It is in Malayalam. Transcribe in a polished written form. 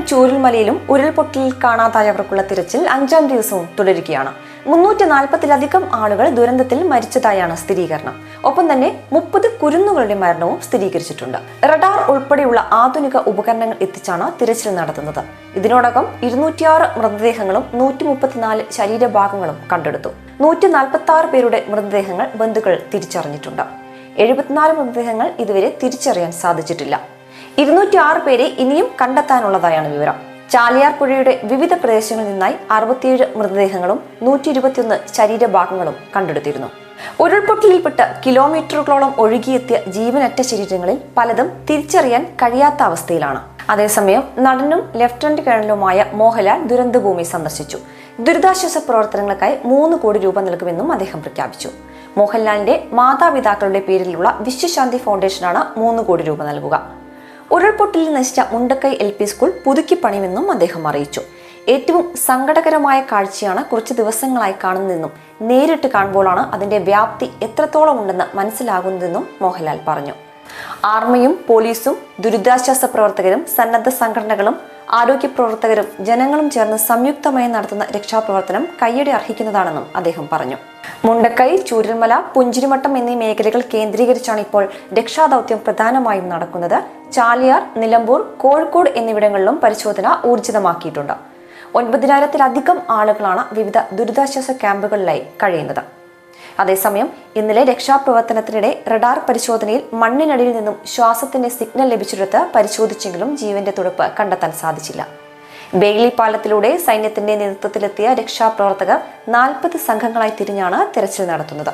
ചൂരൽമലയിലും ഉരുൾപൊട്ടലിൽ കാണാതായവർക്കുള്ള തിരച്ചിൽ 5ാം ദിവസവും തുടരുകയാണ്. 340-ലധികം ആളുകൾ ദുരന്തത്തിൽ മരിച്ചതായാണ് സ്ഥിരീകരണം. ഒപ്പം തന്നെ 30 കുരുന്നുകളുടെ മരണവും സ്ഥിരീകരിച്ചിട്ടുണ്ട്. റഡാർ ഉൾപ്പെടെയുള്ള ആധുനിക ഉപകരണങ്ങൾ എത്തിച്ചാണ് തിരച്ചിൽ നടത്തുന്നത്. ഇതിനോടകം 206 മൃതദേഹങ്ങളും 134 ശരീരഭാഗങ്ങളും കണ്ടെടുത്തു. 146 പേരുടെ മൃതദേഹങ്ങൾ ബന്ധുക്കൾ തിരിച്ചറിഞ്ഞിട്ടുണ്ട്. 74 മൃതദേഹങ്ങൾ ഇതുവരെ തിരിച്ചറിയാൻ സാധിച്ചിട്ടില്ല. 206 പേരെ ഇനിയും കണ്ടെത്താനുള്ളതായാണ് വിവരം. ചാലിയാർ പുഴയുടെ വിവിധ പ്രദേശങ്ങളിൽ നിന്നായി 67 മൃതദേഹങ്ങളും 121 ശരീരഭാഗങ്ങളും കണ്ടെടുത്തിരുന്നു. ഉരുൾപൊട്ടലിൽപ്പെട്ട് കിലോമീറ്ററുകളോളം ഒഴുകിയെത്തിയ ജീവനറ്റ ശരീരങ്ങളിൽ പലതും തിരിച്ചറിയാൻ കഴിയാത്ത അവസ്ഥയിലാണ്. അതേസമയം നടനും ലഫ്റ്റനന്റ് കേണലുമായ മോഹൻലാൽ ദുരന്തഭൂമി സന്ദർശിച്ചു. ദുരിതാശ്വാസ പ്രവർത്തനങ്ങൾക്കായി 3 കോടി രൂപ നൽകുമെന്നും അദ്ദേഹം പ്രഖ്യാപിച്ചു. മോഹൻലാലിന്റെ മാതാപിതാക്കളുടെ പേരിലുള്ള വിശ്വശാന്തി ഫൗണ്ടേഷനാണ് 3 കോടി രൂപ നൽകുക. ഉരുൾപൊട്ടലിൽ നശിച്ച മുണ്ടക്കൈ LP സ്കൂൾ പുതുക്കി പണിയുമെന്നും അദ്ദേഹം അറിയിച്ചു. ഏറ്റവും സങ്കടകരമായ കാഴ്ചയാണ് കുറച്ച് ദിവസങ്ങളായി കാണുന്നതെന്നും നേരിട്ട് കാണുമ്പോഴാണ് അതിന്റെ വ്യാപ്തി എത്രത്തോളം ഉണ്ടെന്ന് മനസ്സിലാകുന്നതെന്നും മോഹൻലാൽ പറഞ്ഞു. ആർമിയും പോലീസും ദുരിതാശ്വാസ പ്രവർത്തകരും സന്നദ്ധ സംഘടനകളും ആരോഗ്യ പ്രവർത്തകരും ജനങ്ങളും ചേർന്ന് സംയുക്തമായി നടത്തുന്ന രക്ഷാപ്രവർത്തനം കയ്യടി അർഹിക്കുന്നതാണെന്നും അദ്ദേഹം പറഞ്ഞു. മുണ്ടക്കൈ, ചൂരൽമല, പുഞ്ചിരിമട്ടം എന്നീ മേഖലകൾ കേന്ദ്രീകരിച്ചാണ് ഇപ്പോൾ രക്ഷാദൌത്യം പ്രധാനമായും നടക്കുന്നത്. ചാലിയാർ, നിലമ്പൂർ, കോഴിക്കോട് എന്നിവിടങ്ങളിലും പരിശോധന ഊർജിതമാക്കിയിട്ടുണ്ട്. 9,000-ലധികം ആളുകളാണ് വിവിധ ദുരിതാശ്വാസ ക്യാമ്പുകളിലായി കഴിയുന്നത്. അതേസമയം ഇന്നലെ രക്ഷാപ്രവർത്തനത്തിനിടെ റഡാർ പരിശോധനയിൽ മണ്ണിനടിയിൽ നിന്നും ശ്വാസത്തിന്റെ സിഗ്നൽ ലഭിച്ചെടുത്ത് പരിശോധിച്ചെങ്കിലും ജീവന്റെ തുടിപ്പ് കണ്ടെത്താൻ സാധിച്ചില്ല. ബെയ്ലി പാലത്തിലൂടെ സൈന്യത്തിന്റെ നേതൃത്വത്തിലെത്തിയ രക്ഷാപ്രവർത്തകർ 40 സംഘങ്ങളായി തിരിഞ്ഞാണ് തെരച്ചിൽ നടത്തുന്നത്.